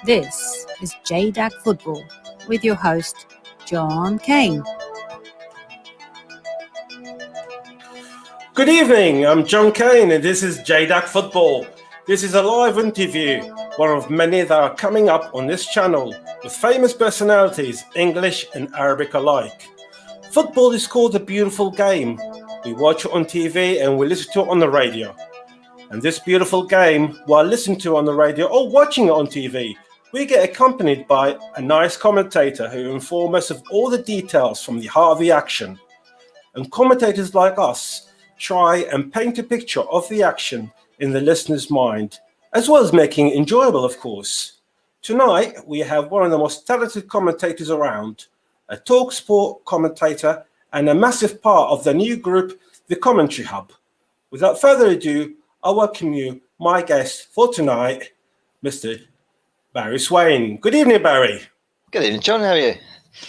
This is JDAC Football with your host, John Kane. Good evening, I'm John Kane and this is JDAC Football. This is a live interview, one of many that are coming up on this channel with famous personalities, English and Arabic alike. Football is called a beautiful game. We watch it on TV and we listen to it on the radio. And this beautiful game, while listening to it on the radio or watching it on TV, we get accompanied by a nice commentator who informs us of all the details from the heart of the action. And commentators like us try and paint a picture of the action in the listener's mind, as well as making it enjoyable, of course. Tonight, we have one of the most talented commentators around, a talk sport commentator and a massive part of the new group, the Commentary Hub. Without further ado, I welcome you, my guest for tonight, Mr. Barry Swain. Good evening, Barry. Good evening, John. How are you?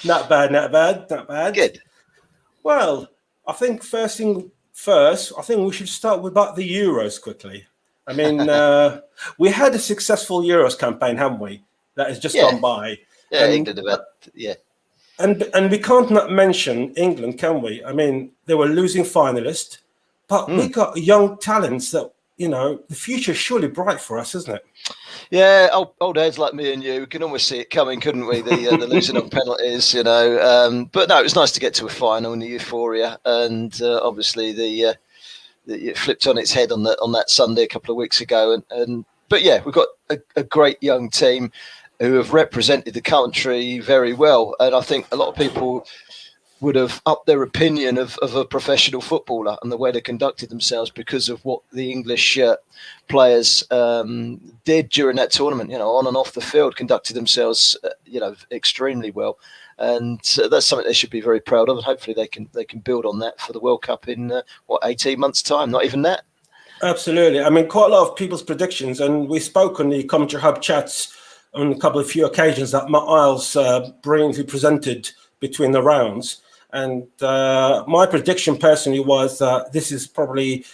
Not bad. Good. Well, I think first thing first, I think we should start with about the Euros quickly. I mean, we had a successful Euros campaign, haven't we? That has just gone by. Yeah, England about, yeah. And we can't not mention England, can we? I mean, they were losing finalists, but we got young talents that, you know, the future is surely bright for us, isn't it? Yeah, old heads like me and you, we can almost see it coming, couldn't we? The losing on penalties, you know. But no, it was nice to get to a final and the euphoria, and obviously it flipped on its head on that Sunday a couple of weeks ago. But yeah, we've got a great young team who have represented the country very well, and I think a lot of people would have upped their opinion of a professional footballer and the way they conducted themselves because of what the English players did during that tournament, you know, on and off the field, conducted themselves, you know, extremely well. And that's something they should be very proud of. And hopefully they can build on that for the World Cup in, 18 months' time, not even that. Absolutely. I mean, quite a lot of people's predictions, and we spoke on the Commentary Hub chats on a few occasions that Matt Isles brilliantly presented between the rounds. And my prediction personally was that this is probably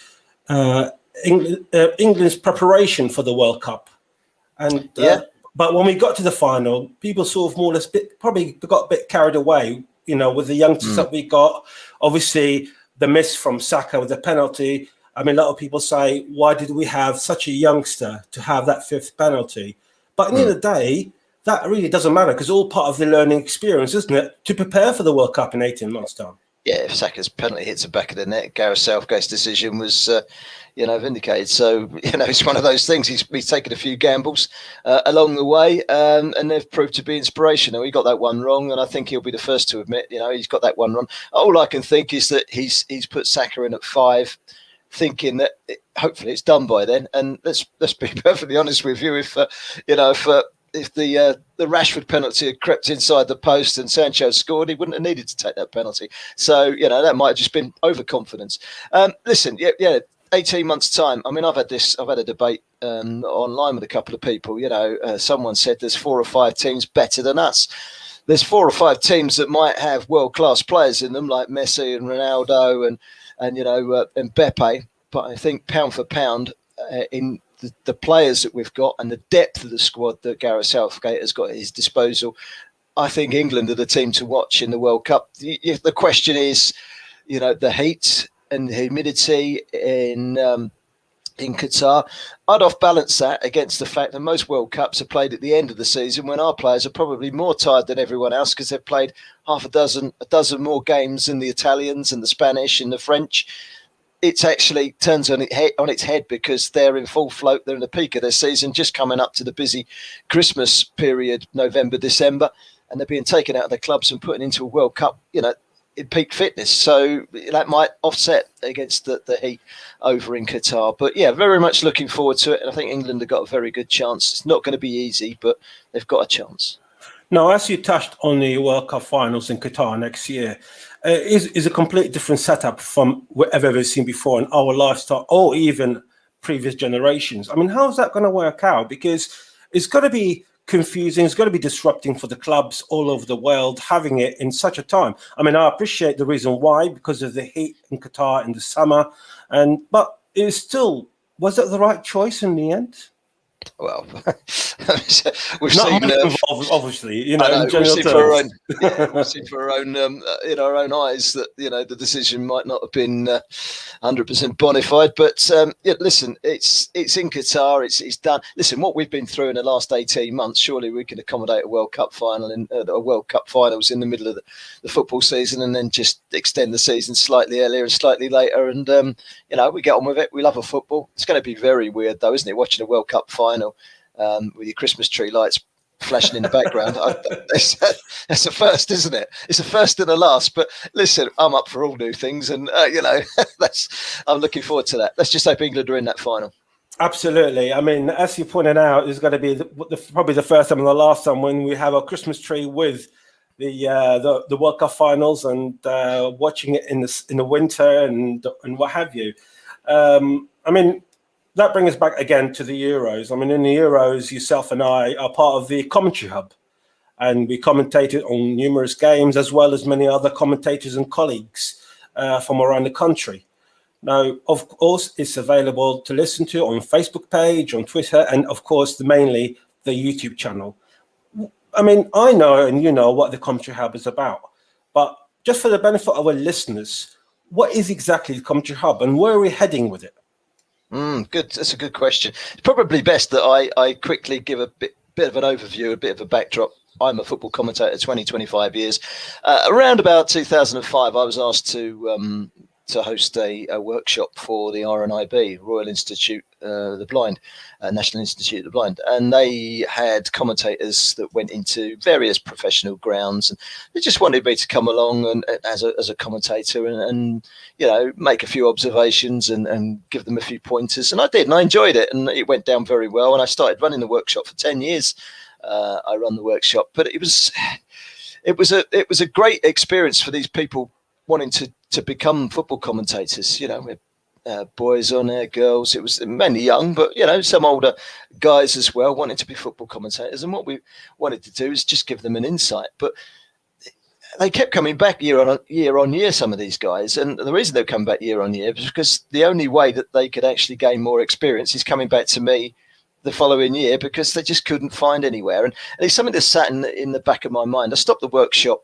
England's preparation for the World Cup. And but when we got to the final, people sort of more or less probably got a bit carried away, you know, with the youngsters that we got. Obviously, the miss from Saka with the penalty. I mean, a lot of people say, why did we have such a youngster to have that fifth penalty? But at the end of the day, that really doesn't matter because all part of the learning experience, isn't it, to prepare for the World Cup in 18 months' time? Yeah, if Saka's penalty hits the back of the net, Gareth Southgate's decision was, vindicated. So, you know, it's one of those things. He's taken a few gambles along the way, and they've proved to be inspirational. He got that one wrong, and I think he'll be the first to admit, you know, he's got that one wrong. All I can think is that he's put Saka in at 5, thinking that hopefully it's done by then. And let's be perfectly honest with you, if the Rashford penalty had crept inside the post and Sancho scored, he wouldn't have needed to take that penalty. So, you know, that might have just been overconfidence. Listen, 18 months' time. I mean, I've had a debate online with a couple of people. You know, someone said there's 4 or 5 teams better than us. There's 4 or 5 teams that might have world-class players in them, like Messi and Ronaldo and Mbappe. But I think pound for pound, in the players that we've got and the depth of the squad that Gareth Southgate has got at his disposal, I think England are the team to watch in the World Cup. The question is, you know, the heat and the humidity in Qatar. I'd off-balance that against the fact that most World Cups are played at the end of the season when our players are probably more tired than everyone else because they've played a dozen more games than the Italians and the Spanish and the French. It actually turns on its head because they're in full float. They're in the peak of their season, just coming up to the busy Christmas period, November, December, and they're being taken out of their clubs and put into a World Cup, you know, in peak fitness. So that might offset against the heat over in Qatar. But yeah, very much looking forward to it. And I think England have got a very good chance. It's not going to be easy, but they've got a chance. Now, as you touched on the World Cup finals in Qatar next year, is a completely different setup from whatever we've seen before in our lifestyle or even previous generations. I mean, how's that going to work out? Because it's going to be confusing. It's going to be disrupting for the clubs all over the world, having it in such a time. I mean, I appreciate the reason why, because of the heat in Qatar in the summer. But it's still, was it the right choice in the end? Well, we've not seen involved, obviously, you know, I know, in general we've seen for our own, in our own eyes that, you know, the decision might not have been 100% bona fide. But yeah, listen, it's in Qatar, it's done. Listen, what we've been through in the last 18 months, surely we can accommodate a World Cup final and a World Cup finals in the middle of the football season, and then just extend the season slightly earlier and slightly later. And you know, we get on with it. We love a football. It's going to be very weird though, isn't it, watching a World Cup final with your Christmas tree lights flashing in the background. That's a first, isn't it? It's a first and a last. But listen, I'm up for all new things, and you know, I'm looking forward to that. Let's just hope England are in that final. Absolutely. I mean, as you pointed out, it's going to be probably the first time and the last time when we have a Christmas tree with the World Cup finals, and watching it in the winter and what have you. I mean, that brings us back again to the Euros. I mean, in the Euros, yourself and I are part of the commentary hub, and we commentated on numerous games, as well as many other commentators and colleagues from around the country. Now, of course, it's available to listen to on Facebook page, on Twitter, and of course, mainly the YouTube channel. I mean, I know and you know what the commentary hub is about, but just for the benefit of our listeners, what is exactly the commentary hub and where are we heading with it? Good. That's a good question. It's probably best that I quickly give a bit of an overview, a bit of a backdrop. I'm a football commentator 25 years. Around about 2005, I was asked to host a workshop for the RNIB, Royal Institute the Blind, National Institute of the Blind, and they had commentators that went into various professional grounds, and they just wanted me to come along and as a commentator and you know, make a few observations and give them a few pointers, and I did, and I enjoyed it, and it went down very well, and I started running the workshop for 10 years. I run the workshop, but it was a great experience for these people wanting to become football commentators. You know, boys on there, girls. It was mainly young, but you know, some older guys as well wanting to be football commentators. And what we wanted to do is just give them an insight. But they kept coming back year on year, some of these guys. And the reason they were coming back year on year was because the only way that they could actually gain more experience is coming back to me the following year, because they just couldn't find anywhere. And it's something that sat in the back of my mind. I stopped the workshop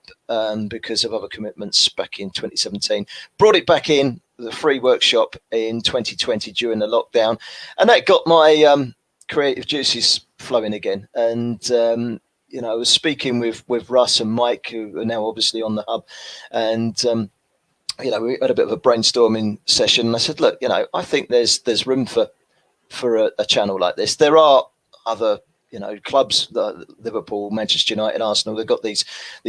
because of other commitments back in 2017, brought it back in, the free workshop in 2020 during the lockdown. And that got my creative juices flowing again. And, you know, I was speaking with Russ and Mike, who are now obviously on the hub. And, you know, we had a bit of a brainstorming session. And I said, look, you know, I think there's room for a channel like this. There are other, you know, clubs, Liverpool, Manchester United, Arsenal. They've got these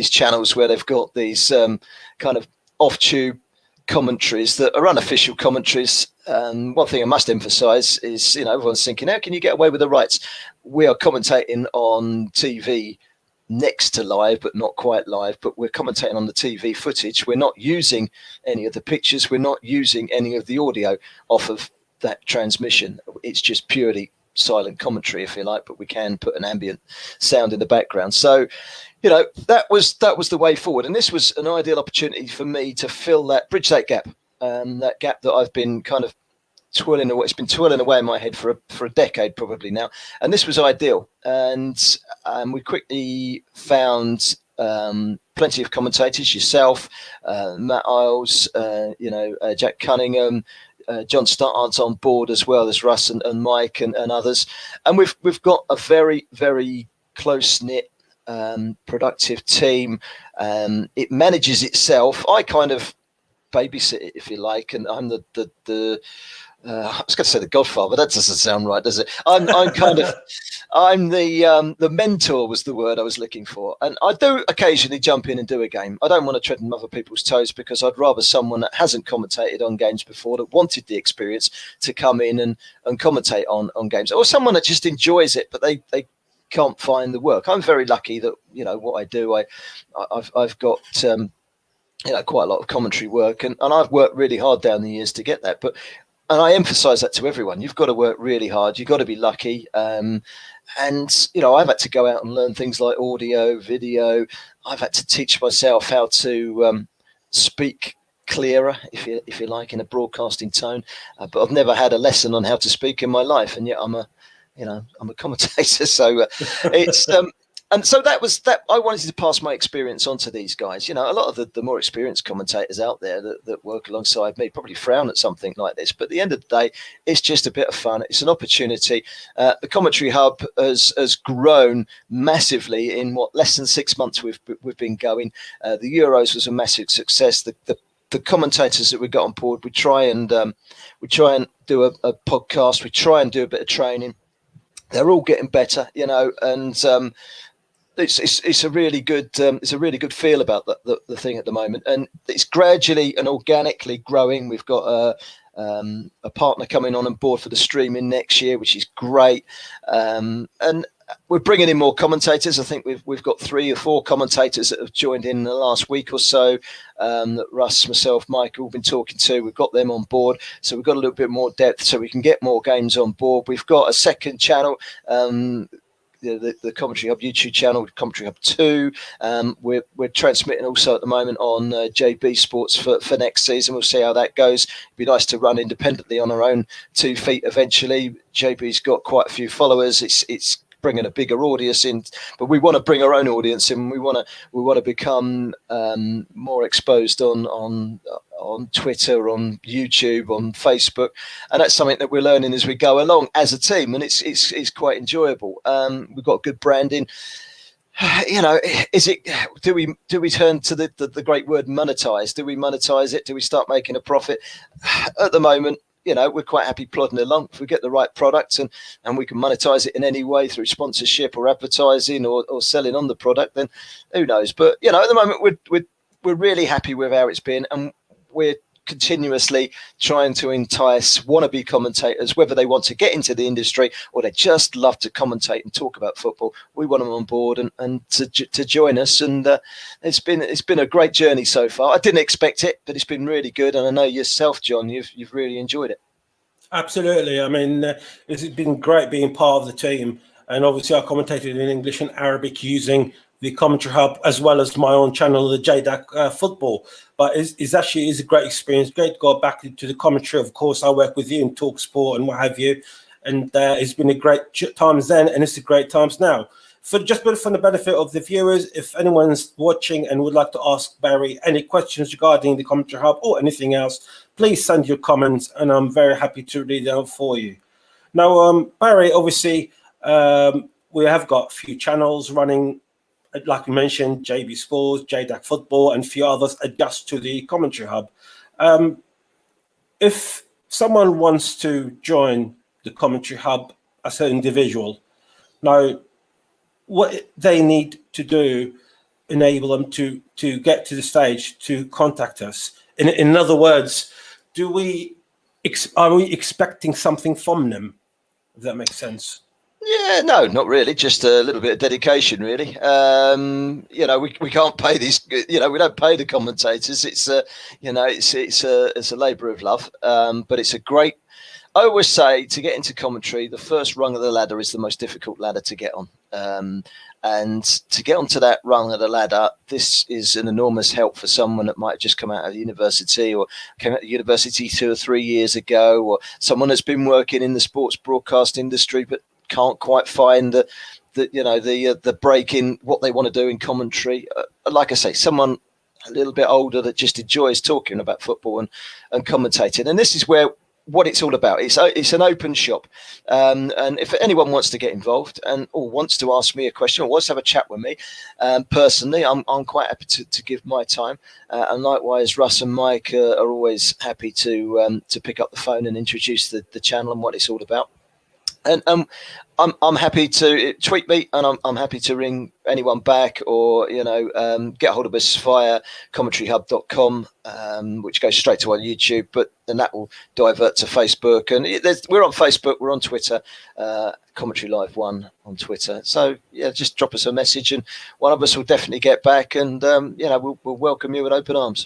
channels where they've got these kind of off-tube commentaries that are unofficial commentaries. One thing I must emphasise is, you know, everyone's thinking, how can you get away with the rights? We are commentating on TV next to live, but not quite live. But we're commentating on the TV footage. We're not using any of the pictures. We're not using any of the audio off of that transmission. It's just purely silent commentary, if you like, but we can put an ambient sound in the background. So, you know, that was the way forward, and this was an ideal opportunity for me to bridge that gap that I've been kind of twirling away. It's been twirling away in my head for a decade probably now, and this was ideal. And we quickly found plenty of commentators, yourself, Matt Isles, you know, Jack Cunningham, John Stoddard's on board as well as Russ and Mike and others, and we've got a very, very close knit, productive team. It manages itself. I kind of babysit it, if you like, and I'm the I was going to say the godfather. That doesn't sound right, does it? I'm the mentor was the word I was looking for. And I do occasionally jump in and do a game. I don't want to tread on other people's toes, because I'd rather someone that hasn't commentated on games before, that wanted the experience, to come in and commentate on games, or someone that just enjoys it, but they can't find the work. I'm very lucky that, you know, what I do, I've got you know, quite a lot of commentary work, and I've worked really hard down the years to get that. And I emphasize that to everyone. You've got to work really hard. You've got to be lucky. And, you know, I've had to go out and learn things like audio, video. I've had to teach myself how to speak clearer, if you like, in a broadcasting tone. But I've never had a lesson on how to speak in my life. And yet I'm a I'm a commentator, so it's and so that was that. I wanted to pass my experience on to these guys. A lot of the more experienced commentators out there that work alongside me probably frown at something like this, but at the end of the day, it's just a bit of fun. It's an opportunity. The Commentary Hub has grown massively in less than 6 months we've been going. The Euros was a massive success. The commentators that we got on board, we try and do a podcast. We try and do a bit of training. They're all getting better, and it's a really good feel about the thing at the moment, and it's gradually and organically growing. We've got a partner coming on board for the streaming next year, which is great, and we're bringing in more commentators. I think we've got 3 or 4 commentators that have joined in the last week or so. That Russ, myself, Michael have been talking to. We've got them on board, so we've got a little bit more depth, so we can get more games on board. We've got a second channel. The Commentary Hub YouTube channel, Commentary Hub 2. We're transmitting also at the moment on JB Sports for next season. We'll see how that goes. It'd be nice to run independently on our own 2 feet eventually. JB's got quite a few followers. It's bringing a bigger audience in, but we want to bring our own audience in. We want to become more exposed on Twitter, on YouTube, on Facebook, and that's something that we're learning as we go along as a team, and it's quite enjoyable. We've got good branding. Do we turn to the great word monetize? Do we monetize it? Do we start making a profit? At the moment, we're quite happy plodding along. If we get the right product and we can monetize it in any way through sponsorship or advertising or selling on the product, then who knows? But at the moment we're really happy with how it's been, and we're continuously trying to entice wannabe commentators, whether they want to get into the industry or they just love to commentate and talk about football. We want them on board and to join us. And it's been a great journey so far. I didn't expect it, but it's been really good. And I know yourself, John, you've really enjoyed it. Absolutely. I mean, it's been great being part of the team. And obviously I commentated in English and Arabic using the Commentary Hub, as well as my own channel, the JDAC Football. But it's actually a great experience. Great to go back into the commentary. Of course, I work with you in Talk Sport and what have you. And it's been a great times then, and it's a great times now. For the benefit of the viewers, if anyone's watching and would like to ask Barry any questions regarding the Commentary Hub or anything else, please send your comments, and I'm very happy to read them for you. Now, Barry, obviously, we have got a few channels running. Like we mentioned, JB Sports, JDAC Football, and a few others adjust to the Commentary Hub. If someone wants to join the Commentary Hub as an individual, now, what they need to do enable them to get to the stage to contact us? In other words, are we expecting something from them? If that makes sense. Yeah, no, not really. Just a little bit of dedication, really. We can't pay these. We don't pay the commentators. It's a labour of love. But it's a great. I always say, to get into commentary, the first rung of the ladder is the most difficult ladder to get on. And to get onto that rung of the ladder, this is an enormous help for someone that might have just come out of university or came out of university 2 or 3 years ago, or someone that's been working in the sports broadcast industry but can't quite find the break in what they want to do in commentary. Like I say, someone a little bit older that just enjoys talking about football and commentating. And this is what it's all about. It's an open shop. And if anyone wants to get involved or wants to ask me a question or wants to have a chat with me, personally, I'm quite happy to give my time. And likewise, Russ and Mike are always happy to pick up the phone and introduce the channel and what it's all about. And I'm happy to tweet me, and I'm happy to ring anyone back, or get hold of us via commentaryhub.com, which goes straight to our YouTube, but then that will divert to Facebook. And we're on Facebook, we're on Twitter, Commentary Live 1 on Twitter. So yeah, just drop us a message, and one of us will definitely get back, and we'll welcome you with open arms.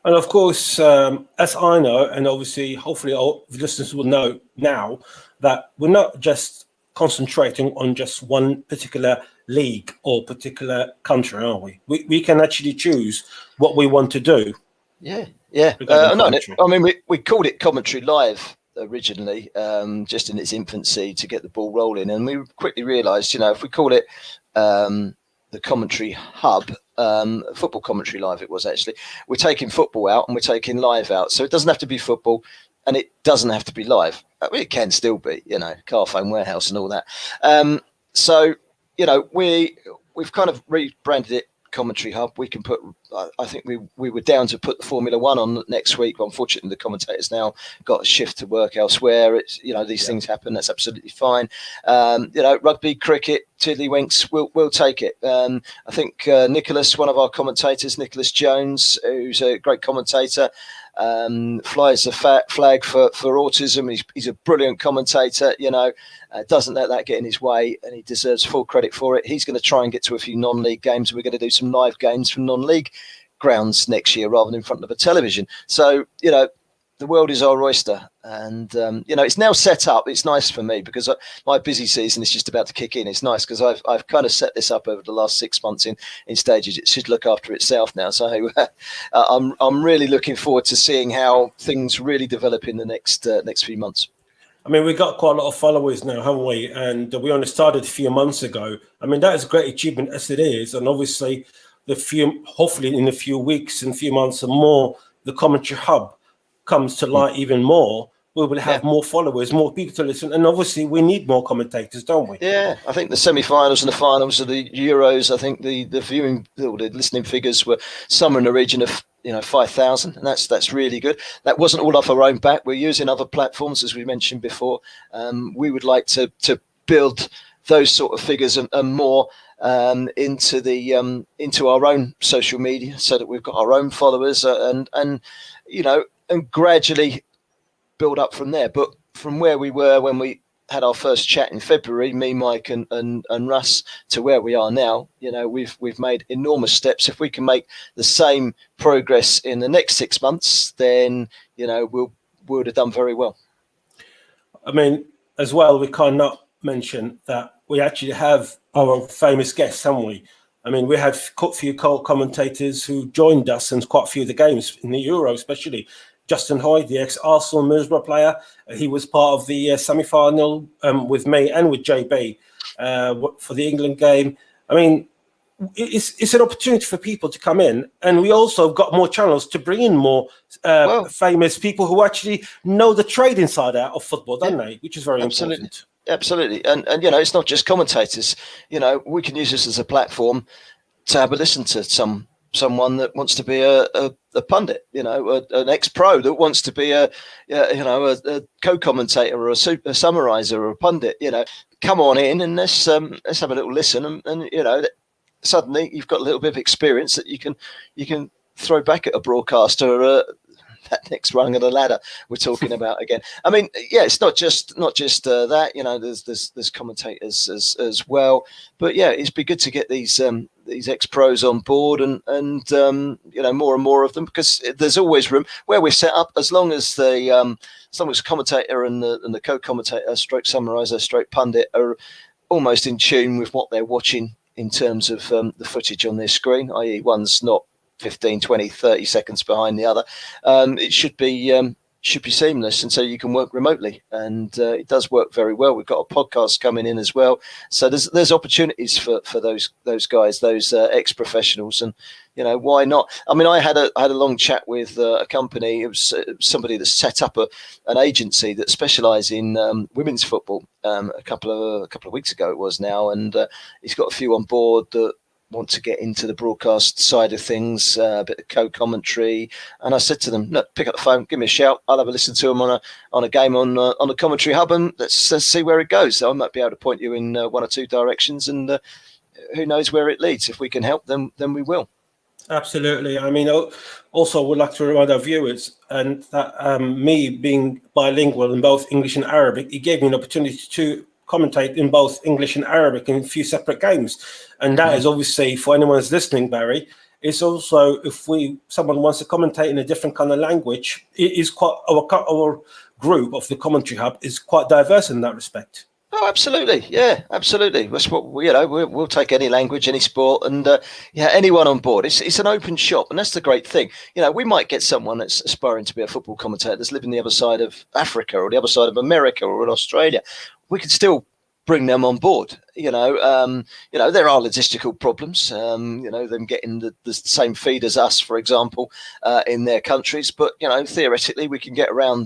And of course, as I know, and obviously, hopefully, all the listeners will know now, that we're not just concentrating on just one particular league or particular country, are we? We can actually choose what we want to do. Yeah. No, I mean, we called it Commentary Live originally, just in its infancy, to get the ball rolling. And we quickly realised, if we call it the commentary hub, football commentary live, it was actually, we're taking football out and we're taking live out. So it doesn't have to be football and it doesn't have to be live. I mean, it can still be, car phone warehouse and all that. So, we've kind of rebranded it commentary hub. We can put, I think we were down to put the Formula One on next week. Unfortunately, the commentators now got a shift to work elsewhere. It's, these things happen. That's absolutely fine. Rugby, cricket, tiddlywinks, we'll take it. I think Nicholas, one of our commentators, Nicholas Jones, who's a great commentator, flies the flag for autism. He's a brilliant commentator, doesn't let that get in his way, and he deserves full credit for it. He's going to try and get to a few non-league games. We're going to do some live games from non-league grounds next year rather than in front of a television. So, the world is our oyster, and it's now set up. It's nice for me because my busy season is just about to kick in. It's nice because I've kind of set this up over the last 6 months in stages. It should look after itself now. So I'm really looking forward to seeing how things really develop in the next few months. I mean, we've got quite a lot of followers now, haven't we? And we only started a few months ago. I mean, that is a great achievement as it is, and obviously, hopefully in a few weeks and few months and more, the commentary hub comes to light even more. We will have more followers, more people to listen, and obviously we need more commentators, don't we? Yeah, I think the semi-finals and the finals of the Euros, I think the viewing, the listening figures were somewhere in the region of 5,000, and that's really good. That wasn't all off our own back. We're using other platforms, as we mentioned before. We would like to build those sort of figures and more into our own social media, so that we've got our own followers and gradually build up from there. But from where we were when we had our first chat in February, me, Mike and Russ, to where we are now, we've made enormous steps. If we can make the same progress in the next 6 months, then we would have done very well. I mean, as well, we cannot mention that we actually have our famous guests, haven't we? I mean, we had a few commentators who joined us in quite a few of the games in the Euro, especially Justin Hoy, the ex-Arsenal Middlesbrough player. He was part of the semi-final with me and with JB for the England game. I mean, it's an opportunity for people to come in, and we also got more channels to bring in more famous people who actually know the trade inside out of football, don't they? Which is very important. Absolutely. And it's not just commentators. We can use this as a platform to have a listen to someone that wants to be a pundit, an ex-pro that wants to be a co-commentator or a summariser or a pundit. Come on in and let's have a little listen, and suddenly you've got a little bit of experience that you can throw back at a broadcaster. That next rung of the ladder we're talking about again. I mean, it's not just that. There's commentators as well. But it's been good to get these ex-pros on board and more and more of them, because there's always room where we're set up. As long as the commentator and the co-commentator, stroke summariser, stroke pundit are almost in tune with what they're watching in terms of the footage on their screen, i.e. one's not 15, 20, 30 seconds behind the other. It should be seamless, and so you can work remotely, and it does work very well. We've got a podcast coming in as well, so there's opportunities for those guys, those ex-professionals, and why not? I mean, I had a long chat with a company. It was somebody that set up an agency that specialised in women's football a couple of weeks ago it was now, and he's got a few on board that want to get into the broadcast side of things, a bit of co-commentary. And I said to them, look, pick up the phone, give me a shout. I'll have a listen to them on a game on a commentary hub, and let's see where it goes. So I might be able to point you in one or two directions, and who knows where it leads. If we can help them, then we will. Absolutely. I mean, also would like to remind our viewers and that me being bilingual in both English and Arabic, it gave me an opportunity to commentate in both English and Arabic in a few separate games. And that is obviously, for anyone who's listening, Barry, it's also, if someone wants to commentate in a different kind of language, it is quite, our group of the commentary hub is quite diverse in that respect. Oh, absolutely. Yeah, absolutely. That's what we'll take any language, any sport, and anyone on board. It's an open shop, and that's the great thing. We might get someone that's aspiring to be a football commentator that's living the other side of Africa or the other side of America or in Australia. We could still bring them on board. There are logistical problems. Them getting the same feed as us, for example, in their countries. But theoretically, we can get around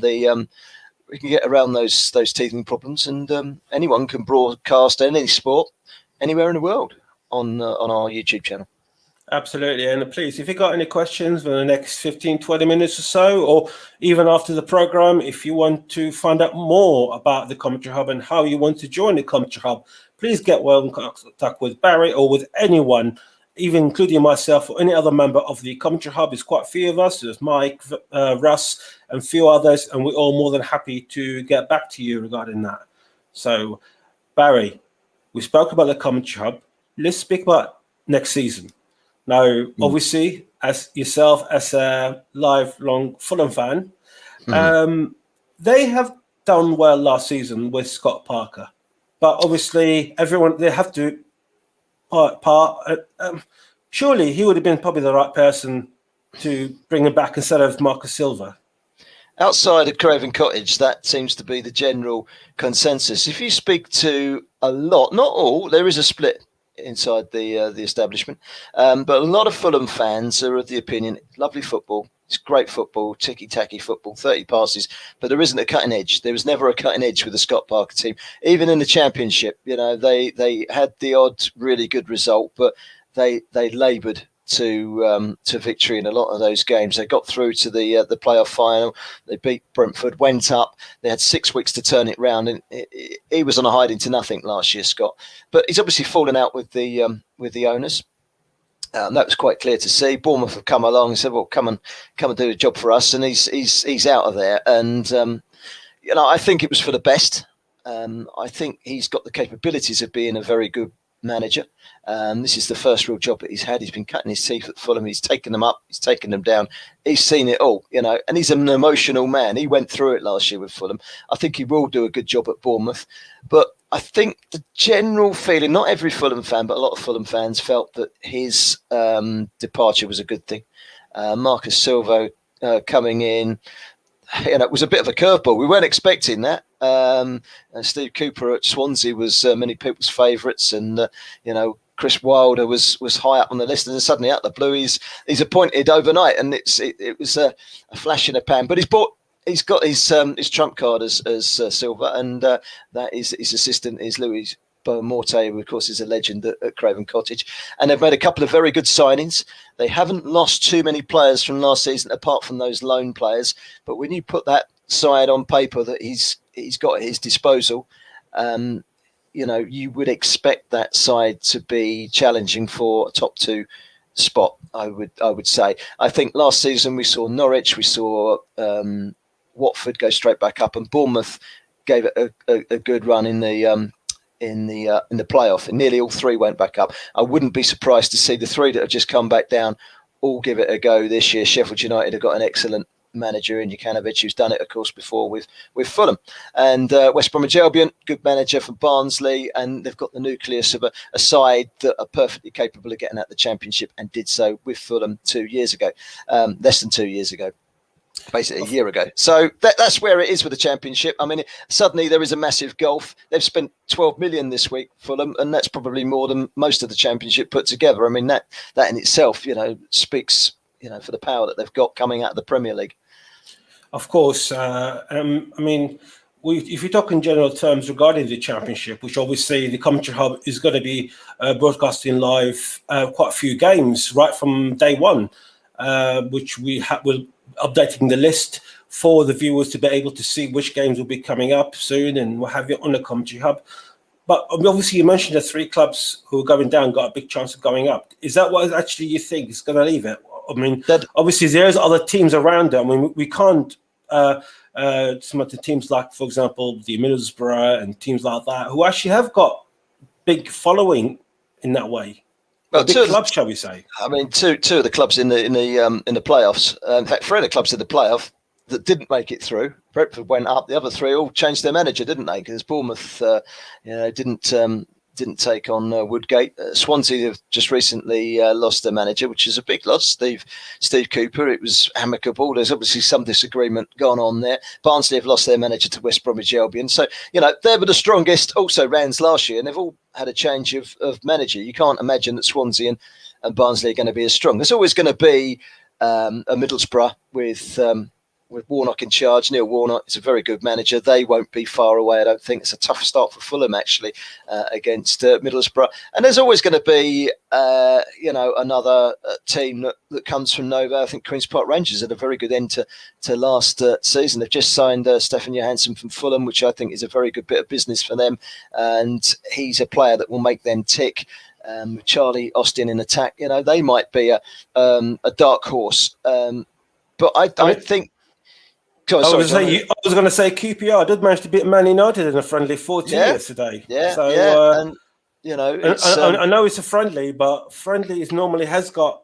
those teething problems, and anyone can broadcast any sport anywhere in the world on our YouTube channel. Absolutely. And please, if you've got any questions for the next 15, 20 minutes or so, or even after the program, if you want to find out more about the Commentary Hub and how you want to join the Commentary Hub, please get well in contact with Barry or with anyone, even including myself or any other member of the Commentary Hub. There's quite a few of us. There's Mike, Russ, and a few others, and we're all more than happy to get back to you regarding that. So, Barry, we spoke about the Commentary Hub. Let's speak about next season. Now, obviously, as yourself, as a lifelong Fulham fan, they have done well last season with Scott Parker. But obviously, they have to surely he would have been probably the right person to bring him back instead of Marcus Silva. Outside of Craven Cottage, that seems to be the general consensus. If you speak to a lot, not all, there is a split inside the establishment, but a lot of Fulham fans are of the opinion, lovely football, it's great football, ticky-tacky football, 30 passes, but there isn't a cutting edge. There was never a cutting edge with the Scott Parker team. Even in the Championship, they had the odd really good result, but they laboured to victory in a lot of those games. They got through to the playoff final. They beat Brentford, went up. They had 6 weeks to turn it round, and he was on a hiding to nothing last year, Scott. But he's obviously fallen out with the owners. That was quite clear to see. Bournemouth have come along and said, "Well, come and do the job for us," and he's out of there. And I think it was for the best. I think he's got the capabilities of being a very good manager. This is the first real job that he's had. He's been cutting his teeth at Fulham. He's taken them up. He's taken them down. He's seen it all, and he's an emotional man. He went through it last year with Fulham. I think he will do a good job at Bournemouth. But I think the general feeling, not every Fulham fan, but a lot of Fulham fans felt that his departure was a good thing. Marcus Silva coming in, it was a bit of a curveball. We weren't expecting that. Steve Cooper at Swansea was many people's favourites, and Chris Wilder was high up on the list, and then suddenly out the blue he's appointed overnight, and it was a flash in the pan. But he's got his trump card as Silva, and that is his assistant is Louis Morte, who of course is a legend at Craven Cottage, and they've made a couple of very good signings. They haven't lost too many players from last season, apart from those loan players. But when you put that side on paper that he's got at his disposal, you would expect that side to be challenging for a top 2 spot. I would say. I think last season we saw Norwich, we saw Watford go straight back up, and Bournemouth gave it a good run in the playoff, and nearly all 3 went back up. I wouldn't be surprised to see the 3 that have just come back down all give it a go this year. Sheffield United have got an excellent manager in Jukanovic, who's done it, of course, before with Fulham, and West Bromwich Albion, good manager from Barnsley, and they've got the nucleus of a side that are perfectly capable of getting out the Championship, and did so with Fulham 2 years ago, less than 2 years ago. Basically a year ago. So that's where it is with the Championship. I mean, suddenly there is a massive gulf. They've spent 12 million this week, Fulham, and that's probably more than most of the Championship put together. I mean, that in itself, speaks, for the power that they've got coming out of the Premier League. Of course. If you talk in general terms regarding the Championship, which obviously the Commentary Hub is going to be broadcasting live quite a few games right from day one, which will updating the list for the viewers to be able to see which games will be coming up soon and what have you on the Commentary Hub. But obviously you mentioned the 3 clubs who are going down got a big chance of going up. Is that what actually you think is going to leave it? I mean, obviously there's other teams around them. I mean, we can't some of the teams like, for example, the Middlesbrough and teams like that, who actually have got big following in that way. Well, big clubs, shall we say? I mean, two of the clubs in the playoffs. In fact, 3 of the clubs in the playoff that didn't make it through. Brentford went up. The other three all changed their manager, didn't they? Because Bournemouth, didn't take on Woodgate. Swansea have just recently lost their manager, which is a big loss. Steve Cooper. It was amicable. There's obviously some disagreement gone on there. Barnsley have lost their manager to West Bromwich Albion. So, they were the strongest also rounds last year, and they've all had a change of manager. You can't imagine that Swansea and Barnsley are going to be as strong. There's always going to be a Middlesbrough with Warnock in charge. Neil Warnock is a very good manager. They won't be far away, I don't think. It's a tough start for Fulham, actually, against Middlesbrough. And there's always going to be, another team that comes from nowhere. I think Queen's Park Rangers had a very good end to last season. They've just signed Stefan Johansson from Fulham, which I think is a very good bit of business for them. And he's a player that will make them tick. Charlie Austin in attack, they might be a dark horse. But I think... I was going to say QPR did manage to beat Man United in a friendly 4-2 yesterday. And I know it's a friendly, but friendly normally has got,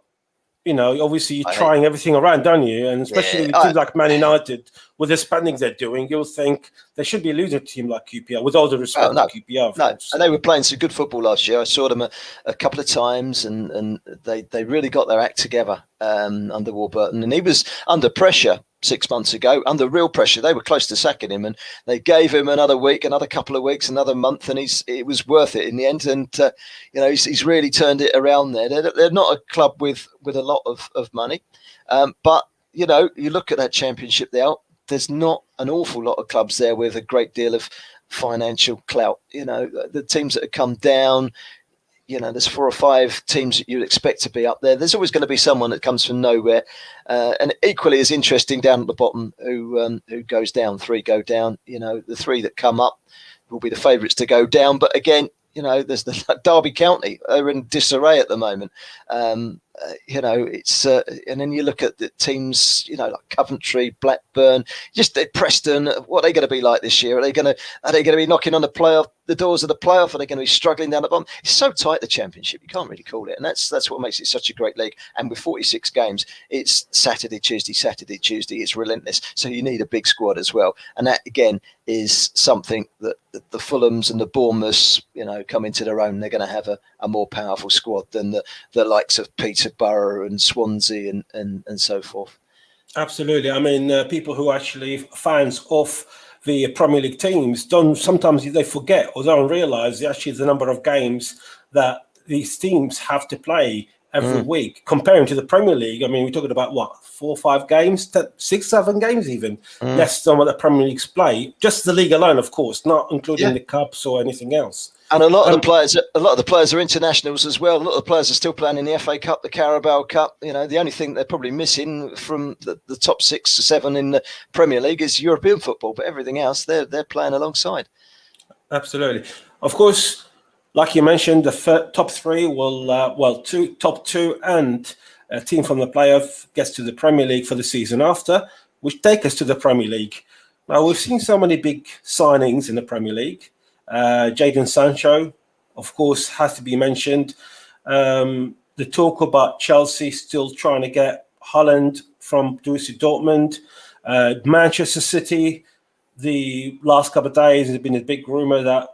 obviously you're trying everything around, don't you? And especially with teams like Man United, with the spending they're doing, you'll think they should be losing to a team like QPR, with all the respect to QPR. No, and they were playing some good football last year. I saw them a couple of times, and they really got their act together under Warburton. And he was under pressure 6 months ago, under real pressure. They were close to sacking him, and they gave him another week, another couple of weeks, another month, and it was worth it in the end. And he's really turned it around there. They're not a club with a lot of money, but you look at that Championship there. There's not an awful lot of clubs there with a great deal of financial clout. The teams that have come down. There's 4 or 5 teams that you'd expect to be up there. There's always going to be someone that comes from nowhere, and equally as interesting down at the bottom who goes down. 3 go down. The 3 that come up will be the favourites to go down. But again, there's the Derby County. They're in disarray at the moment. It's and then you look at the teams, like Coventry, Blackburn, just Preston. What are they going to be like this year? Are they going to be knocking on the doors of the playoff? Are they going to be struggling down the bottom? It's so tight, the Championship. You can't really call it, and that's what makes it such a great league. And with 46 games, it's Saturday, Tuesday. It's relentless. So you need a big squad as well, and that again is something that the Fulhams and the Bournemouths, come into their own. They're going to have a more powerful squad than the likes of Peterborough and Swansea and so forth. Absolutely. I mean, people who are actually fans of the Premier League teams sometimes they forget or don't realise actually the number of games that these teams have to play every week comparing to the Premier League. I mean, we're talking about 4 or 5 games, 6, 7 games even, less than what the Premier Leagues play. Just the league alone, of course, not including the cups or anything else. And a lot of the players are internationals as well. A lot of the players are still playing in the FA Cup, the Carabao Cup. The only thing they're probably missing from the top 6 or 7 in the Premier League is European football, but everything else they're playing alongside. Absolutely, of course. Like you mentioned, the top 3 will, top 2 and a team from the playoff gets to the Premier League for the season after, which take us to the Premier League. Now, we've seen so many big signings in the Premier League. Jadon Sancho, of course, has to be mentioned. The talk about Chelsea still trying to get Haaland from Borussia Dortmund. Manchester City, the last couple of days, there's been a big rumour that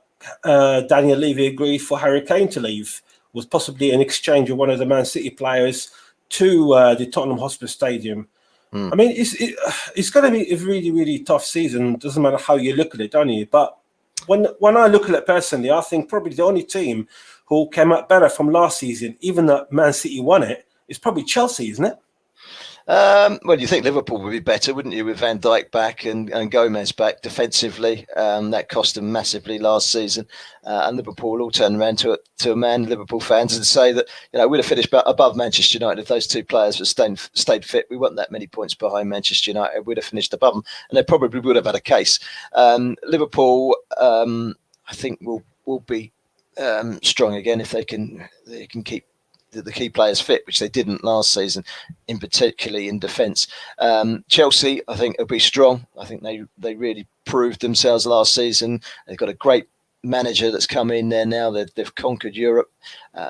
Daniel Levy agreed for Harry Kane to leave, was possibly an exchange of one of the Man City players to the Tottenham Hotspur Stadium. I mean, it's going to be a really, really tough season. Doesn't matter how you look at it, don't you? But when I look at it personally, I think probably the only team who came out better from last season, even though Man City won it, is probably Chelsea, isn't it? Well, you think Liverpool would be better, wouldn't you, with Van Dijk back and Gomez back defensively? That cost them massively last season. And Liverpool all turned around to a man, Liverpool fans, and say that we'd have finished above Manchester United if those 2 players had stayed fit. We weren't that many points behind Manchester United. We'd have finished above them, and they probably would have had a case. Liverpool, I think, will be strong again if they can keep the key players fit, which they didn't last season, in particularly in defence. Chelsea, I think, will be strong. I think they really proved themselves last season. They've got a great manager that's come in there now. They've conquered Europe.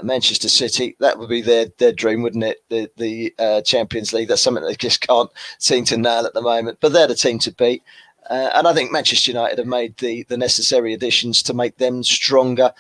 Manchester City, that would be their dream, wouldn't it? The Champions League. That's something they just can't seem to nail at the moment. But they're the team to beat. And I think Manchester United have made the necessary additions to make them stronger.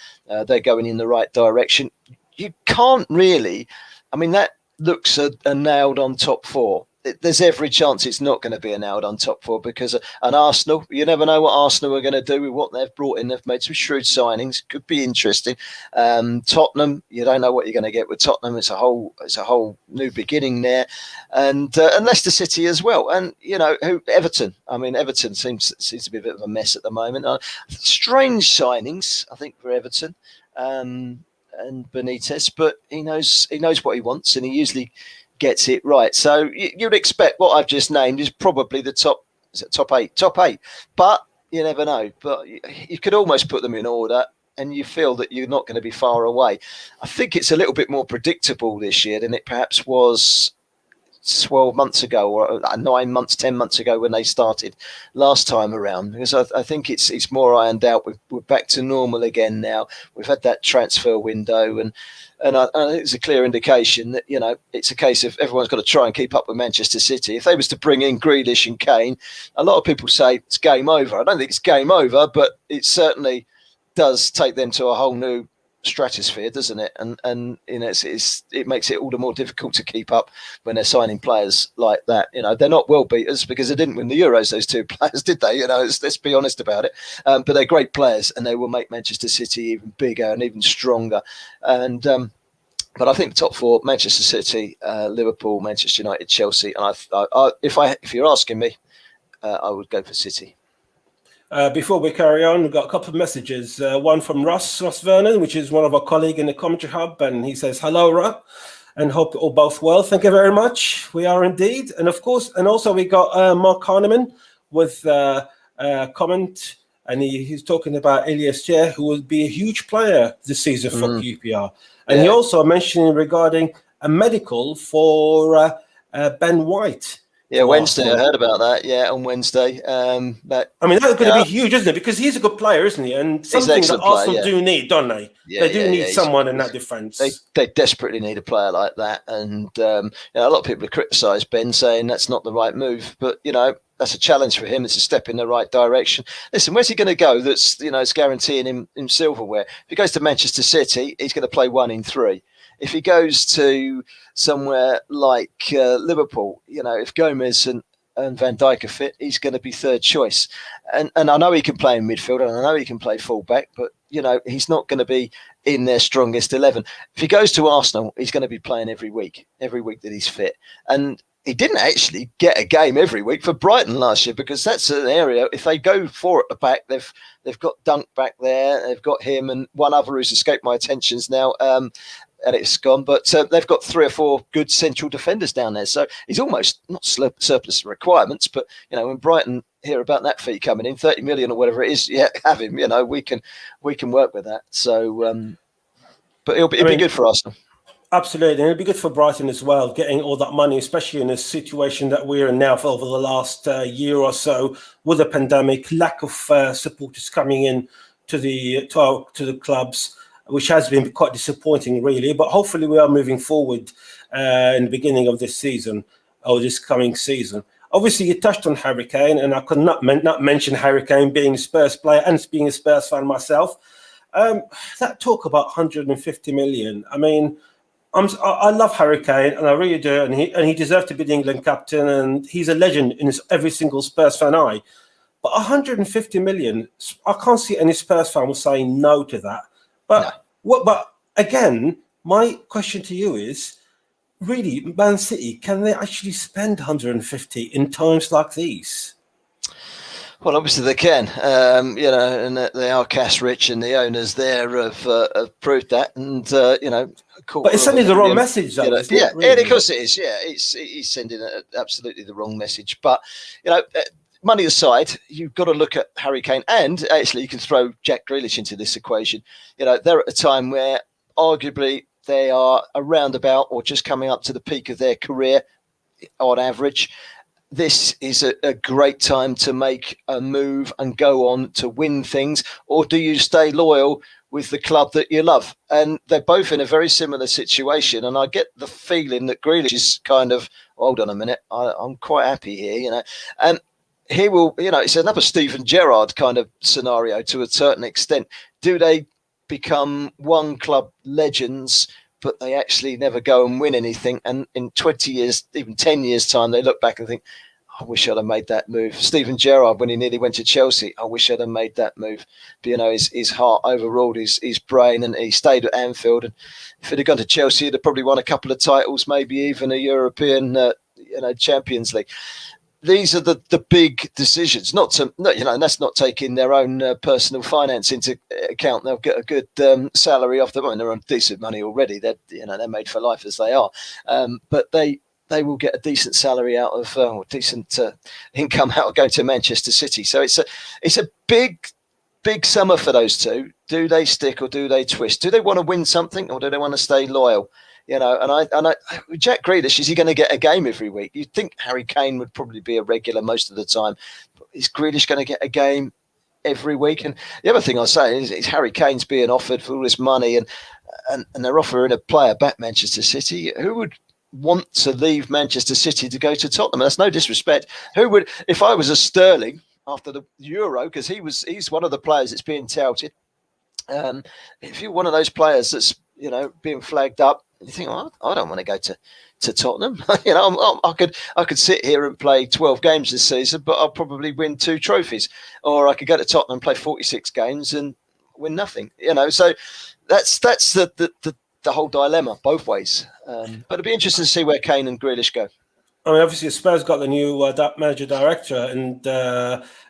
They're going in the right direction. You can't really, I mean, that looks a nailed on top four. There's every chance it's not going to be a nailed on top four because an Arsenal, you never know what Arsenal are going to do with what they've brought in. They've made some shrewd signings. Could be interesting. Tottenham, you don't know what you're going to get with Tottenham. It's a whole new beginning there, and Leicester City as well. And Everton. I mean, Everton seems to be a bit of a mess at the moment. Strange signings, I think, for Everton. And Benitez, but he knows what he wants, and he usually gets it right. So you'd expect what I've just named is probably the top eight. But you never know. But you could almost put them in order, and you feel that you're not going to be far away. I think it's a little bit more predictable this year than it perhaps was 12 months ago or 9 months, 10 months ago when they started last time around, because I think it's more ironed out. We're back to normal again now. We've had that transfer window, and I think it's a clear indication that it's a case of everyone's got to try and keep up with Manchester City. If they was to bring in Grealish and Kane, a lot of people say it's game over. I don't think it's game over, but it certainly does take them to a whole new stratosphere, doesn't it? And it makes it all the more difficult to keep up when they're signing players like that. They're not world beaters because they didn't win the Euros, those two players, did they? Let's be honest about it. But they're great players, and they will make Manchester City even bigger and even stronger. And but I think the top four: Manchester City, Liverpool, Manchester United, Chelsea. And if you're asking me, I would go for City. Before we carry on, we've got a couple of messages. One from Ross Vernon, which is one of our colleagues in the Commentary Hub, and he says, "Hello, Rob, and hope you're all both well." Thank you very much. We are indeed. And of course, and also we got Mark Kahneman with a comment, and he's talking about Elias Chair, who will be a huge player this season for QPR. And he also mentioned regarding a medical for Ben White. Yeah, Wednesday. I heard about that. Yeah, on Wednesday. But I mean, that's going to be huge, isn't it? Because he's a good player, isn't he? And something that Arsenal do need, don't they? Yeah, they do need someone in that defence. They desperately need a player like that. And a lot of people have criticised Ben, saying that's not the right move. But that's a challenge for him. It's a step in the right direction. Listen, where's he going to go? That's it's guaranteeing him silverware. If he goes to Manchester City, he's going to play 1 in 3. If he goes to somewhere like Liverpool, if Gomez and Van Dijk are fit, he's going to be third choice. And I know he can play in midfield, and I know he can play fullback, but he's not going to be in their strongest 11. If he goes to Arsenal, he's going to be playing every week that he's fit. And he didn't actually get a game every week for Brighton last year, because that's an area, if they go 4 at the back, they've got Dunk back there, they've got him and one other who's escaped my attentions now, and it's gone, but they've got 3 or 4 good central defenders down there. So he's almost not surplus requirements, but when Brighton hear about that fee coming in, 30 million or whatever it is, have him. We can work with that. So, but it'll be good for Arsenal. Absolutely, and it'll be good for Brighton as well, getting all that money, especially in a situation that we're in now for over the last year or so with the pandemic, lack of supporters coming in to the clubs, which has been quite disappointing, really. But hopefully we are moving forward in the beginning of this season, or this coming season. Obviously, you touched on Harry Kane, and I could not mention Harry Kane being a Spurs player and being a Spurs fan myself. That talk about 150 million, I mean, I love Harry Kane, and I really do, and he deserves to be the England captain, and he's a legend in every single Spurs fan eye. But 150 million, I can't see any Spurs fan will say no to that. But But again, my question to you is, really, Man City, can they actually spend 150 in times like these? Well, obviously they can, and they are cash rich, and the owners there have proved that. And but it's sending the wrong message, though. Isn't it, really? Of course it is. Yeah, he's sending absolutely the wrong message. But money aside, you've got to look at Harry Kane, and actually you can throw Jack Grealish into this equation. They're at a time where arguably they are around about or just coming up to the peak of their career on average. this is a great time to make a move and go on to win things, or do you stay loyal with the club that you love? And they're both in a very similar situation. And I get the feeling that Grealish is kind of, hold on a minute, I'm quite happy here, And he will, it's another Steven Gerrard kind of scenario to a certain extent. Do they become one club legends, but they actually never go and win anything? And in 20 years, even 10 years' time, they look back and think, I wish I'd have made that move. Steven Gerrard, when he nearly went to Chelsea, I wish I'd have made that move. But, his heart overruled his brain, and he stayed at Anfield. And if he'd have gone to Chelsea, he'd have probably won a couple of titles, maybe even a European, Champions League. These are the big decisions. And that's not taking their own personal finance into account. They'll get a good salary off them. I mean, they're on decent money already. They're made for life as they are. But they will get a decent salary out of, or decent income out of going to Manchester City. So it's a big summer for those two. Do they stick or do they twist? Do they want to win something or do they want to stay loyal? And I Jack Grealish, is he going to get a game every week? You'd think Harry Kane would probably be a regular most of the time. But is Grealish going to get a game every week? And the other thing I'll say is Harry Kane's being offered for all this money, and they're offering a player back Manchester City. Who would want to leave Manchester City to go to Tottenham? And that's no disrespect. Who would, if I was a Sterling after the Euro, because he's one of the players that's being touted. If you're one of those players that's being flagged up, you think, I don't want to go to Tottenham. I could sit here and play 12 games this season, but I'll probably win 2 trophies. Or I could go to Tottenham and play 46 games and win nothing. So that's the whole dilemma both ways. But it'll be interesting to see where Kane and Grealish go. I mean, obviously, Spurs got the new manager director,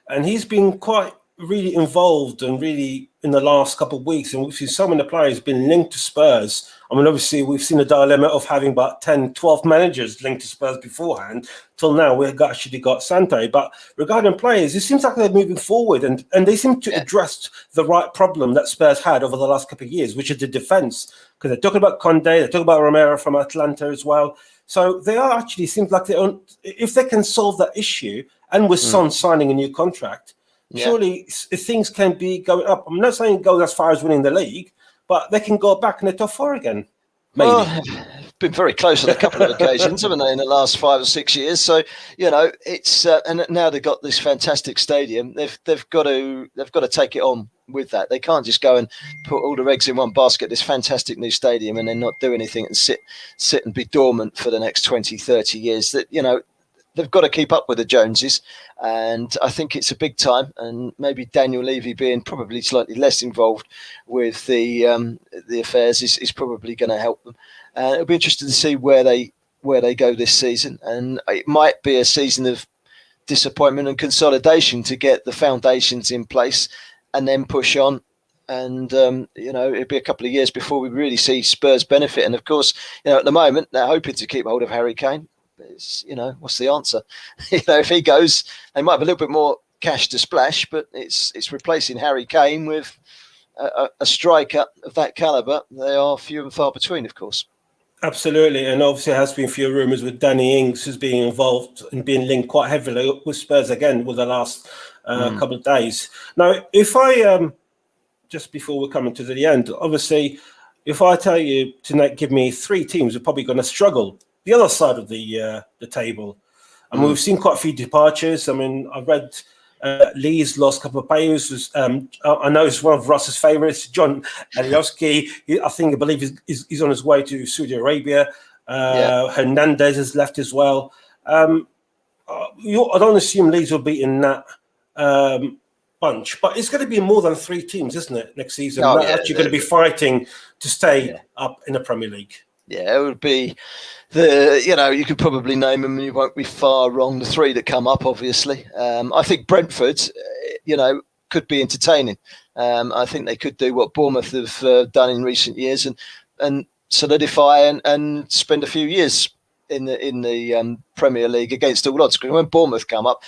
and he's been quite really involved and really in the last couple of weeks. And we've seen so many players been linked to Spurs. I mean, obviously, we've seen the dilemma of having about 10, 12 managers linked to Spurs beforehand. Till now, we've actually got Sante. But regarding players, it seems like they're moving forward and they seem to address the right problem that Spurs had over the last couple of years, which is the defence. Because they're talking about Conde, they're talking about Romero from Atlanta as well. So they are actually, seems like if they can solve that issue, and with Son signing a new contract, surely things can be going up. I'm not saying go as far as winning the league, but they can go back in the top 4 again. Maybe. Well, been very close on a couple of occasions, haven't they, in the last 5 or 6 years? So it's and now they've got this fantastic stadium. They've got to take it on with that. They can't just go and put all the eggs in one basket, this fantastic new stadium, and then not do anything and sit and be dormant for the next 20, 30 years. That they've got to keep up with the Joneses, and I think it's a big time. And maybe Daniel Levy being probably slightly less involved with the affairs is probably going to help them. It'll be interesting to see where they go this season, and it might be a season of disappointment and consolidation to get the foundations in place and then push on. And it'll be a couple of years before we really see Spurs benefit. And of course, at the moment they're hoping to keep hold of Harry Kane. It's, what's the answer? If he goes, they might have a little bit more cash to splash, but it's replacing Harry Kane with a striker of that caliber. They are few and far between, of course. Absolutely, and obviously there has been a few rumours with Danny Ings who's being involved and being linked quite heavily with Spurs again with the last couple of days. Now, if I just before we're coming to the end, obviously, if I tell you to give me 3 teams who are probably going to struggle the other side of the table. I mean, we've seen quite a few departures. I mean, I read Lee's lost a couple of players. I know it's one of Russ's favourites, John Alioski. I believe he's on his way to Saudi Arabia. Hernandez has left as well. I don't assume Leeds will be in that bunch, but it's going to be more than 3 teams, isn't it, next season? They're actually going to be fighting to stay up in the Premier League. Yeah, it would be you could probably name them and you won't be far wrong. The 3 that come up, obviously. I think Brentford, could be entertaining. I think they could do what Bournemouth have done in recent years and solidify and spend a few years in the Premier League against all odds. Because when Bournemouth come up,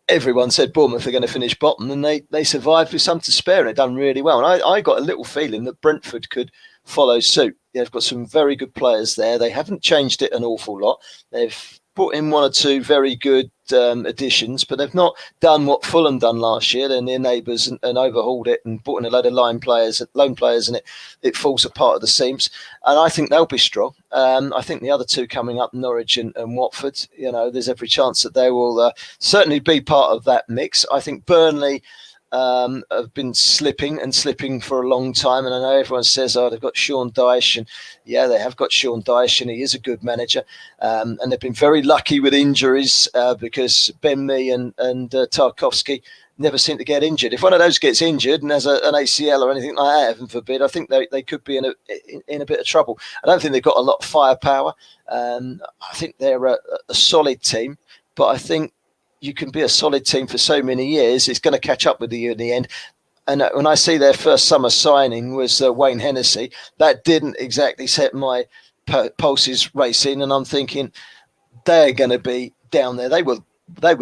everyone said Bournemouth are going to finish bottom, and they survived with some to spare and they've done really well. And I got a little feeling that Brentford could follow suit. They've got some very good players there. They haven't changed it an awful lot. They've brought in one or two very good additions, but they've not done what Fulham done last year. Then their neighbours and overhauled it and brought in a load of loan players, and it falls apart at the seams. And I think they'll be strong. I think the other two coming up, Norwich and Watford, there's every chance that they will certainly be part of that mix. I think Burnley have been slipping for a long time, and I know everyone says, they've got Sean Dyche, and yeah, they have got Sean Dyche, and he is a good manager, and they've been very lucky with injuries because Ben Mee and Tarkowski never seem to get injured. If one of those gets injured and has an ACL or anything like that, heaven forbid, I think they could be in a bit of trouble. I don't think they've got a lot of firepower. I think they're a solid team, but I think you can be a solid team for so many years, it's going to catch up with you in the end. And when I see their first summer signing was Wayne Hennessy, that didn't exactly set my pulses racing. And I'm thinking they're going to be down there. They were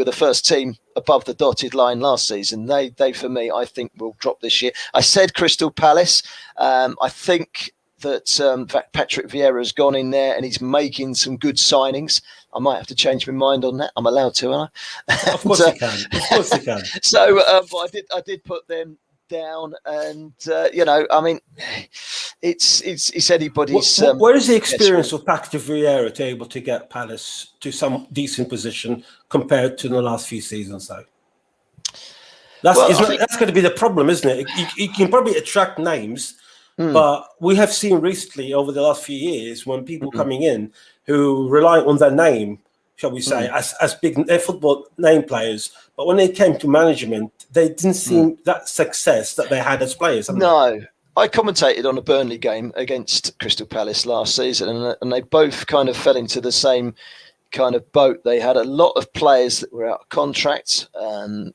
the first team above the dotted line last season. They for me, I think will drop this year. I said Crystal Palace. I think that Patrick Vieira has gone in there and he's making some good signings. I might have to change my mind on that. I'm allowed to, aren't I? Of course you can. Of course you can. So, but I did put them down, and I mean, it's anybody's. Where is the experience of Patrick Vieira to able to get Palace to some decent position compared to the last few seasons, though? That's going to be the problem, isn't it? You can probably attract names. But we have seen recently over the last few years when people coming in who rely on their name, shall we say, as big football name players. But when they came to management, they didn't seem that success that they had as players. No. I commentated on a Burnley game against Crystal Palace last season, and they both kind of fell into the same kind of boat. They had a lot of players that were out of contract.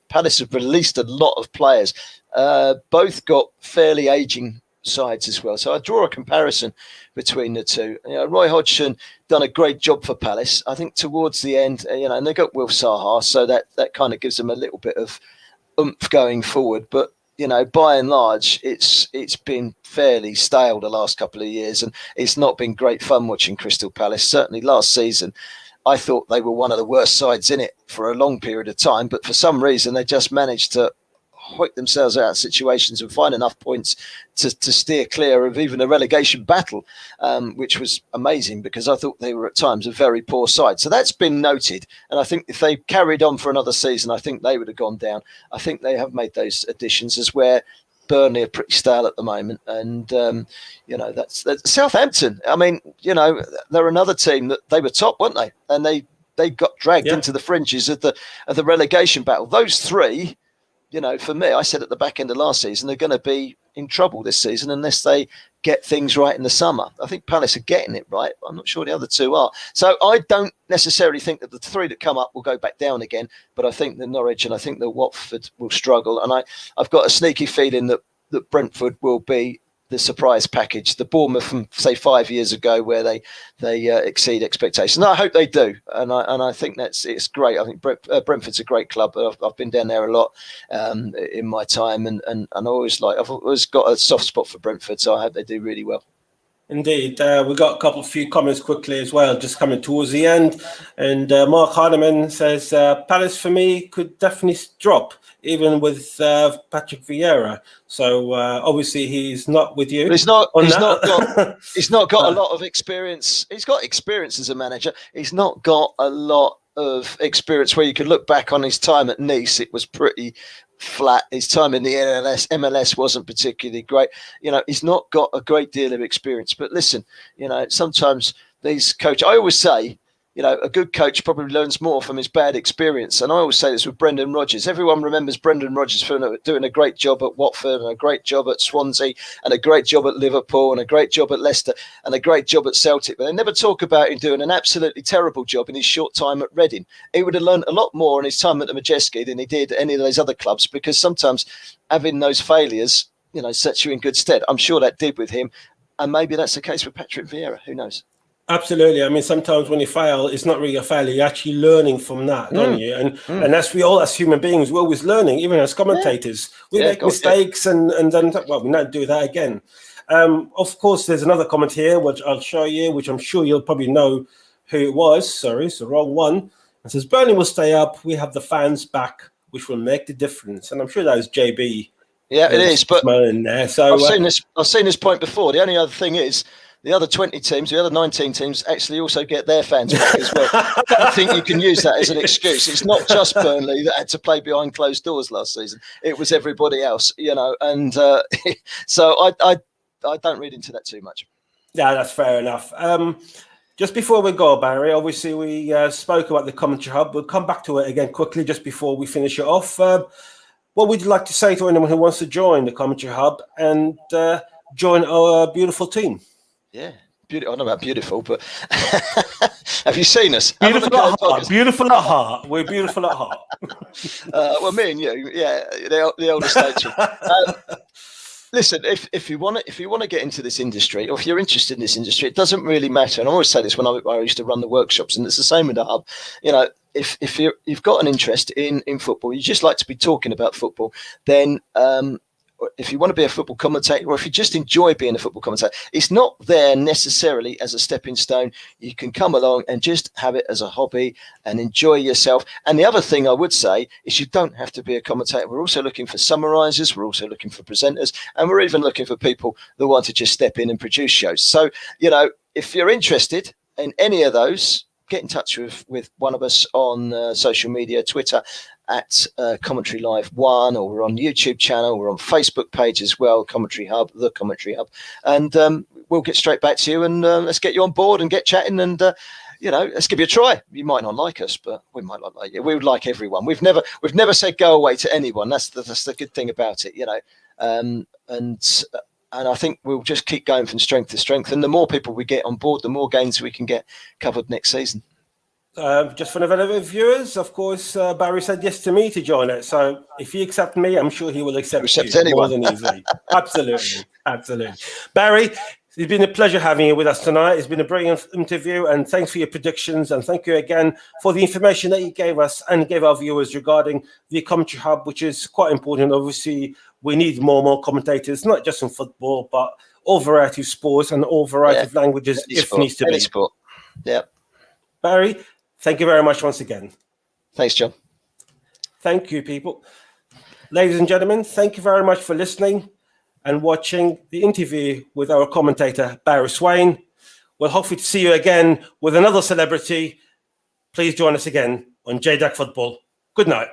Palace have released a lot of players. Both got fairly aging sides as well. So I draw a comparison between the two. Roy Hodgson done a great job for Palace. I think towards the end, and they got Will Saha, so that kind of gives them a little bit of oomph going forward. But by and large, it's been fairly stale the last couple of years, and it's not been great fun watching Crystal Palace. Certainly last season, I thought they were one of the worst sides in it for a long period of time, but for some reason they just managed to hoik themselves out of situations and find enough points to steer clear of even a relegation battle, which was amazing because I thought they were at times a very poor side. So that's been noted. And I think if they carried on for another season, I think they would have gone down. I think they have made those additions as where Burnley are pretty stale at the moment. And, that's Southampton. I mean, they're another team that they were top, weren't they? And they got dragged into the fringes of the relegation battle. Those three, for me, I said at the back end of last season, they're going to be in trouble this season unless they get things right in the summer. I think Palace are getting it right. I'm not sure the other two are. So I don't necessarily think that the three that come up will go back down again, but I think the Norwich and I think the Watford will struggle. And I've got a sneaky feeling that Brentford will be the surprise package, the Bournemouth from say 5 years ago, where they exceed expectations. And I hope they do, and I think it's great. I think Brentford's a great club. I've been down there a lot in my time, and I've always got a soft spot for Brentford. So I hope they do really well. Indeed. We've got a few comments quickly as well, just coming towards the end. And Mark Hardeman says, Palace for me could definitely drop, even with Patrick Vieira. So obviously he's not with you. But he's not got a lot of experience. He's got experience as a manager. He's not got a lot of experience where you could look back on his time at Nice. It was pretty flat. His time in the MLS wasn't particularly great. He's not got a great deal of experience. But listen, sometimes these coaches, I always say, a good coach probably learns more from his bad experience. And I always say this with Brendan Rodgers. Everyone remembers Brendan Rodgers for doing a great job at Watford and a great job at Swansea and a great job at Liverpool and a great job at Leicester and a great job at Celtic. But they never talk about him doing an absolutely terrible job in his short time at Reading. He would have learned a lot more in his time at the Majeski than he did at any of those other clubs, because sometimes having those failures, sets you in good stead. I'm sure that did with him. And maybe that's the case with Patrick Vieira. Who knows? Absolutely. I mean, sometimes when you fail, it's not really a failure. You're actually learning from that, don't you? And as we all, as human beings, we're always learning, even as commentators. We make mistakes and then, we don't do that again. Of course, there's another comment here, which I'll show you, which I'm sure you'll probably know who it was. Sorry, it's the wrong one. It says Burnley will stay up. We have the fans back, which will make the difference. And I'm sure that was JB. Yeah, it is. But in there. So I've seen this point before. The only other thing is the other 20 teams, the other 19 teams actually also get their fans back as well. I don't think you can use that as an excuse. It's not just Burnley that had to play behind closed doors last season. It was everybody else, and so I don't read into that too much. Yeah, that's fair enough. Just before we go, Barry, obviously we spoke about the commentary hub. We'll come back to it again quickly just before we finish it off. What would you like to say to anyone who wants to join the commentary hub and join our beautiful team? Yeah, I don't know about beautiful, but have you seen us? Beautiful at heart. Beautiful at heart. We're beautiful at heart. Well, me and you, yeah, the older statesman. Listen, if you want to get into this industry, or if you're interested in this industry, it doesn't really matter. And I always say this when I used to run the workshops, and it's the same with the hub. If you've got an interest in football, you just like to be talking about football, then if you want to be a football commentator, or if you just enjoy being a football commentator, it's not there necessarily as a stepping stone. You can come along and just have it as a hobby and enjoy yourself. And the other thing I would say is you don't have to be a commentator. We're also looking for summarisers. We're also looking for presenters. And we're even looking for people that want to just step in and produce shows. So, if you're interested in any of those, get in touch with one of us on social media, Twitter at Commentary Live 1, or we're on YouTube channel, we're on Facebook page as well, Commentary Hub, the Commentary Hub, and we'll get straight back to you and let's get you on board and get chatting and let's give you a try. You might not like us, but we might not like you. We would like everyone. We've never said go away to anyone. That's the good thing about it, and I think we'll just keep going from strength to strength. And the more people we get on board, the more games we can get covered next season. Just for the benefit of viewers, of course, Barry said yes to me to join it. So if he accepts me, I'm sure he will accept you anyone. More than easily. Absolutely. Barry, it's been a pleasure having you with us tonight. It's been a brilliant interview, and thanks for your predictions. And thank you again for the information that you gave us and gave our viewers regarding the commentary hub, which is quite important. Obviously, we need more commentators, not just in football, but all variety of sports and all variety of languages if needs to be. Sport. Yeah. Barry, thank you very much once again. Thanks, John. Thank you, people. Ladies and gentlemen, thank you very much for listening and watching the interview with our commentator, Barry Swain. We'll hopefully see you again with another celebrity. Please join us again on JDAC Football. Good night.